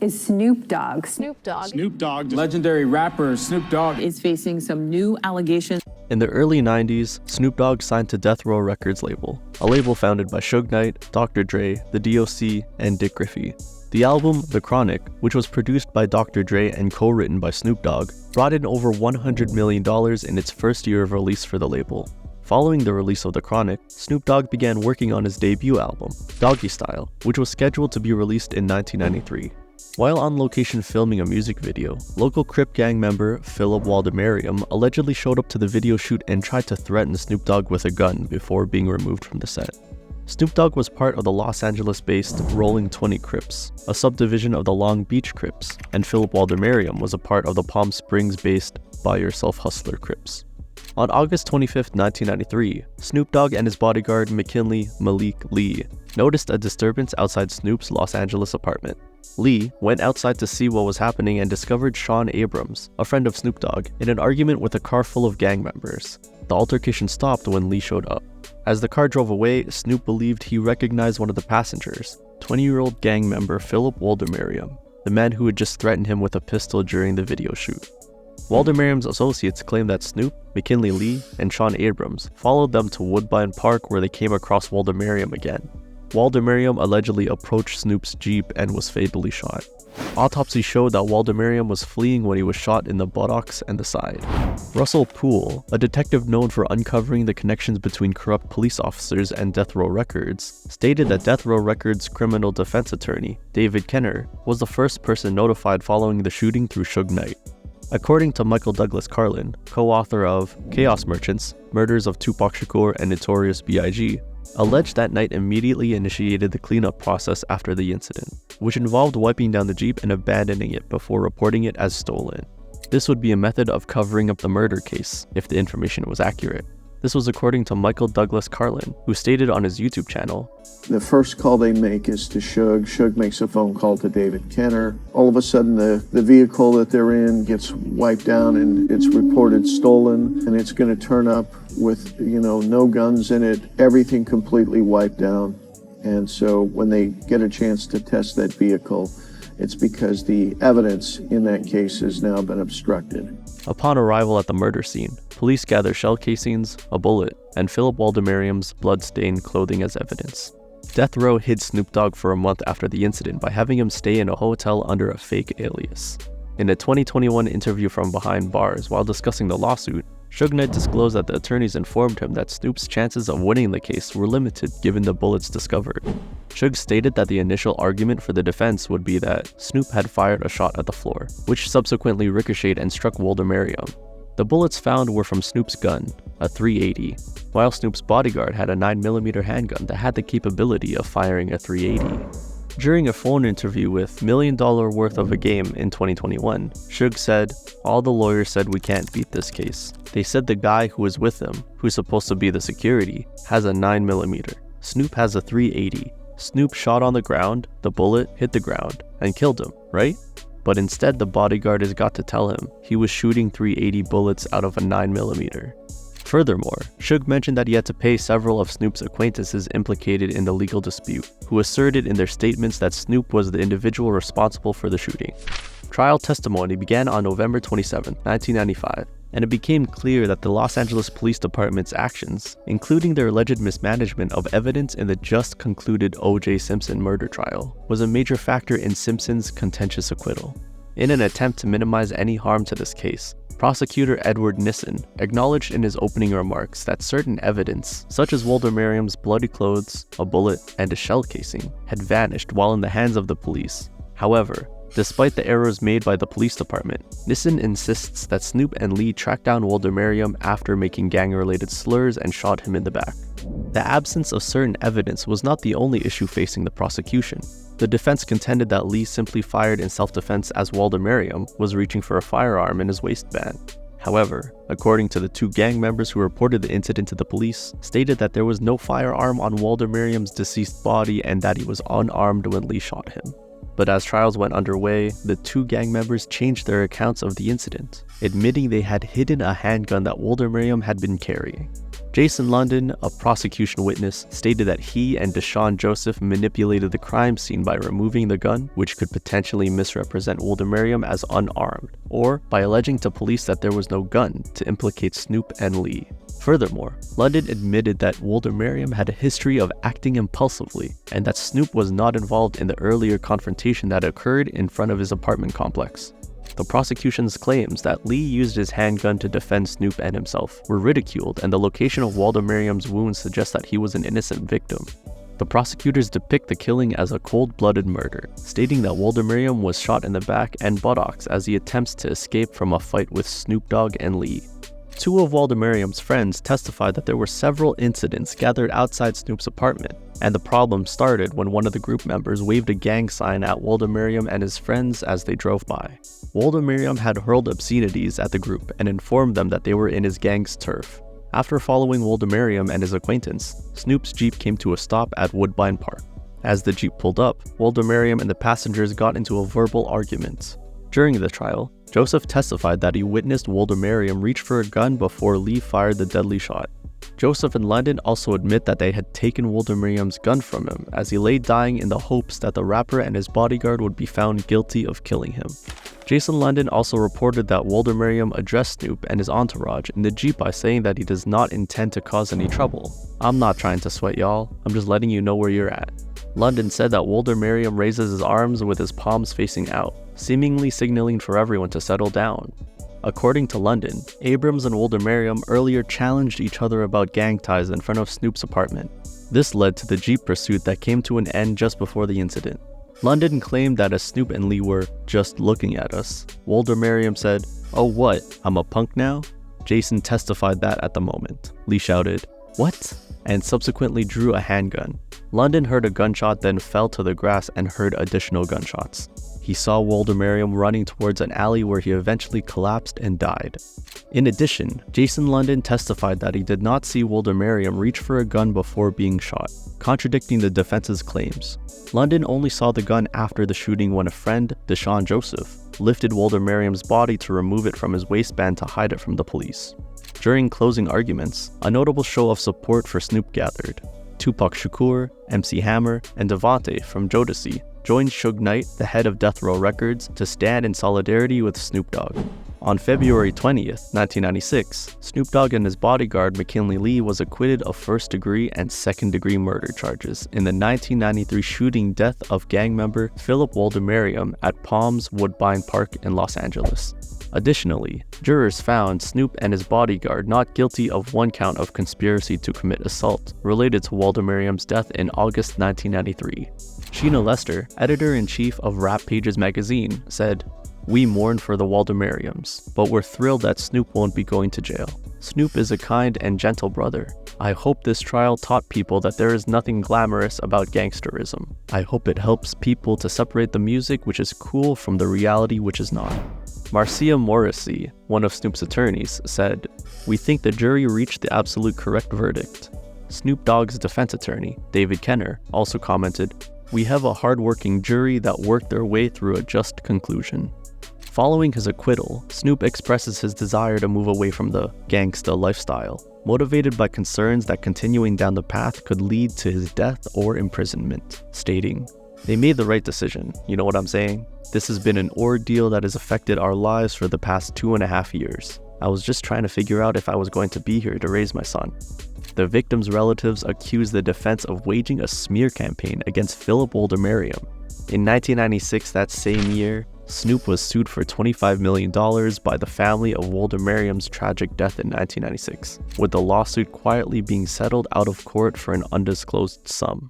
is Snoop Dogg. Snoop Dogg. Snoop Dogg. Legendary rapper Snoop Dogg is facing some new allegations. In the early 90s, Snoop Dogg signed to Death Row Records label, a label founded by Suge Knight, Dr. Dre, the DOC, and Dick Griffey. The album, The Chronic, which was produced by Dr. Dre and co-written by Snoop Dogg, brought in over $100 million in its first year of release for the label. Following the release of The Chronic, Snoop Dogg began working on his debut album, Doggy Style, which was scheduled to be released in 1993. While on location filming a music video, local Crip gang member Philip Woldemariam allegedly showed up to the video shoot and tried to threaten Snoop Dogg with a gun before being removed from the set. Snoop Dogg was part of the Los Angeles-based Rolling 20 Crips, a subdivision of the Long Beach Crips, and Philip Woldemariam was a part of the Palm Springs-based Buy Yourself Hustler Crips. On August 25, 1993, Snoop Dogg and his bodyguard McKinley Lee noticed a disturbance outside Snoop's Los Angeles apartment. Lee went outside to see what was happening and discovered Sean Abrams, a friend of Snoop Dogg, in an argument with a car full of gang members. The altercation stopped when Lee showed up. As the car drove away, Snoop believed he recognized one of the passengers, 20-year-old gang member Philip Woldemariam, the man who had just threatened him with a pistol during the video shoot. Woldemariam's associates claimed that Snoop, McKinley Lee, and Sean Abrams followed them to Woodbine Park where they came across Woldemariam again. Woldemariam allegedly approached Snoop's Jeep and was fatally shot. Autopsy showed that Woldemariam was fleeing when he was shot in the buttocks and the side. Russell Poole, a detective known for uncovering the connections between corrupt police officers and Death Row Records, stated that Death Row Records' criminal defense attorney, David Kenner, was the first person notified following the shooting through Suge Knight. According to Michael Douglas Carlin, co-author of Chaos Merchants, Murders of Tupac Shakur and Notorious B.I.G., alleged that Knight immediately initiated the cleanup process after the incident, which involved wiping down the Jeep and abandoning it before reporting it as stolen. This would be a method of covering up the murder case if the information was accurate. This was according to Michael Douglas Carlin, who stated on his YouTube channel, "The first call they make is to Suge. Suge makes a phone call to David Kenner. All of a sudden, the vehicle that they're in gets wiped down and it's reported stolen, and it's going to turn up with, no guns in it, everything completely wiped down. And so when they get a chance to test that vehicle, it's because the evidence in that case has now been obstructed." Upon arrival at the murder scene, police gather shell casings, a bullet, and Philip Woldemariam's blood-stained clothing as evidence. Death Row hid Snoop Dogg for a month after the incident by having him stay in a hotel under a fake alias. In a 2021 interview from behind bars while discussing the lawsuit, Suge Knight disclosed that the attorneys informed him that Snoop's chances of winning the case were limited given the bullets discovered. Suge stated that the initial argument for the defense would be that Snoop had fired a shot at the floor, which subsequently ricocheted and struck Woldemariam. The bullets found were from Snoop's gun, a .380, while Snoop's bodyguard had a 9mm handgun that had the capability of firing a .380. During a phone interview with $1 Million Worth of a Game in 2021, Suge said, "All the lawyers said we can't beat this case. They said the guy who was with him, who's supposed to be the security, has a 9mm. Snoop has a .380. Snoop shot on the ground, the bullet hit the ground, and killed him, right? But instead the bodyguard has got to tell him he was shooting .380 bullets out of a 9mm. Furthermore, Suge mentioned that he had to pay several of Snoop's acquaintances implicated in the legal dispute, who asserted in their statements that Snoop was the individual responsible for the shooting. Trial testimony began on November 27, 1995, and it became clear that the Los Angeles Police Department's actions, including their alleged mismanagement of evidence in the just concluded O.J. Simpson murder trial, was a major factor in Simpson's contentious acquittal. In an attempt to minimize any harm to this case, Prosecutor Edward Nissen acknowledged in his opening remarks that certain evidence, such as Woldemariam's bloody clothes, a bullet, and a shell casing, had vanished while in the hands of the police. However, despite the errors made by the police department, Nissen insists that Snoop and Lee tracked down Woldemariam after making gang-related slurs and shot him in the back. The absence of certain evidence was not the only issue facing the prosecution. The defense contended that Lee simply fired in self-defense as Woldemariam was reaching for a firearm in his waistband. However, according to the two gang members who reported the incident to the police, stated that there was no firearm on Woldemariam's deceased body and that he was unarmed when Lee shot him. But as trials went underway, the two gang members changed their accounts of the incident, admitting they had hidden a handgun that Woldemariam had been carrying. Jason London, a prosecution witness, stated that he and Deshaun Joseph manipulated the crime scene by removing the gun, which could potentially misrepresent Woldemariam as unarmed, or by alleging to police that there was no gun to implicate Snoop and Lee. Furthermore, London admitted that Woldemariam had a history of acting impulsively, and that Snoop was not involved in the earlier confrontation that occurred in front of his apartment complex. The prosecution's claims that Lee used his handgun to defend Snoop and himself were ridiculed, and the location of Woldemariam's wounds suggests that he was an innocent victim. The prosecutors depict the killing as a cold-blooded murder, stating that Woldemariam was shot in the back and buttocks as he attempts to escape from a fight with Snoop Dogg and Lee. Two of Woldemariam's friends testified that there were several incidents gathered outside Snoop's apartment, and the problem started when one of the group members waved a gang sign at Woldemariam and his friends as they drove by. Woldemariam had hurled obscenities at the group and informed them that they were in his gang's turf. After following Woldemariam and his acquaintance, Snoop's Jeep came to a stop at Woodbine Park. As the Jeep pulled up, Woldemariam and the passengers got into a verbal argument. During the trial, Joseph testified that he witnessed Woldemariam reach for a gun before Lee fired the deadly shot. Joseph and London also admit that they had taken Woldemariam's gun from him as he lay dying in the hopes that the rapper and his bodyguard would be found guilty of killing him. Jason London also reported that Woldemariam addressed Snoop and his entourage in the Jeep by saying that he does not intend to cause any trouble. "I'm not trying to sweat y'all, I'm just letting you know where you're at." London said that Woldemariam raises his arms with his palms facing out, seemingly signaling for everyone to settle down. According to London, Abrams and Woldemariam earlier challenged each other about gang ties in front of Snoop's apartment. This led to the Jeep pursuit that came to an end just before the incident. London claimed that as Snoop and Lee were just looking at us, Woldemariam said, "Oh what, I'm a punk now?" Jason testified that at the moment. Lee shouted, "What?" and subsequently drew a handgun. London heard a gunshot, then fell to the grass and heard additional gunshots. He saw Woldemariam running towards an alley where he eventually collapsed and died. In addition, Jason London testified that he did not see Woldemariam reach for a gun before being shot, contradicting the defense's claims. London only saw the gun after the shooting when a friend, Deshaun Joseph, lifted Woldemariam's body to remove it from his waistband to hide it from the police. During closing arguments, a notable show of support for Snoop gathered. Tupac Shakur, MC Hammer, and Devontae from Jodeci joined Suge Knight, the head of Death Row Records, to stand in solidarity with Snoop Dogg. On February 20th, 1996, Snoop Dogg and his bodyguard McKinley Lee was acquitted of first-degree and second-degree murder charges in the 1993 shooting death of gang member Philip Woldemariam at Palms Woodbine Park in Los Angeles. Additionally, jurors found Snoop and his bodyguard not guilty of one count of conspiracy to commit assault related to Woldemariam's death in August 1993. Sheena Lester, editor-in-chief of Rap Pages magazine, said, "We mourn for the Woldemariams, but we're thrilled that Snoop won't be going to jail. Snoop is a kind and gentle brother. I hope this trial taught people that there is nothing glamorous about gangsterism. I hope it helps people to separate the music which is cool from the reality which is not." Marcia Morrissey, one of Snoop's attorneys, said, "We think the jury reached the absolute correct verdict." Snoop Dogg's defense attorney, David Kenner, also commented, "We have a hard-working jury that worked their way through a just conclusion." Following his acquittal, Snoop expresses his desire to move away from the gangsta lifestyle, motivated by concerns that continuing down the path could lead to his death or imprisonment, stating, "They made the right decision, you know what I'm saying? This has been an ordeal that has affected our lives for the past 2.5 years. I was just trying to figure out if I was going to be here to raise my son." The victims' relatives accused the defense of waging a smear campaign against Philip Woldemariam. In 1996, that same year, Snoop was sued for $25 million by the family of Woldemariam's tragic death in 1996, with the lawsuit quietly being settled out of court for an undisclosed sum.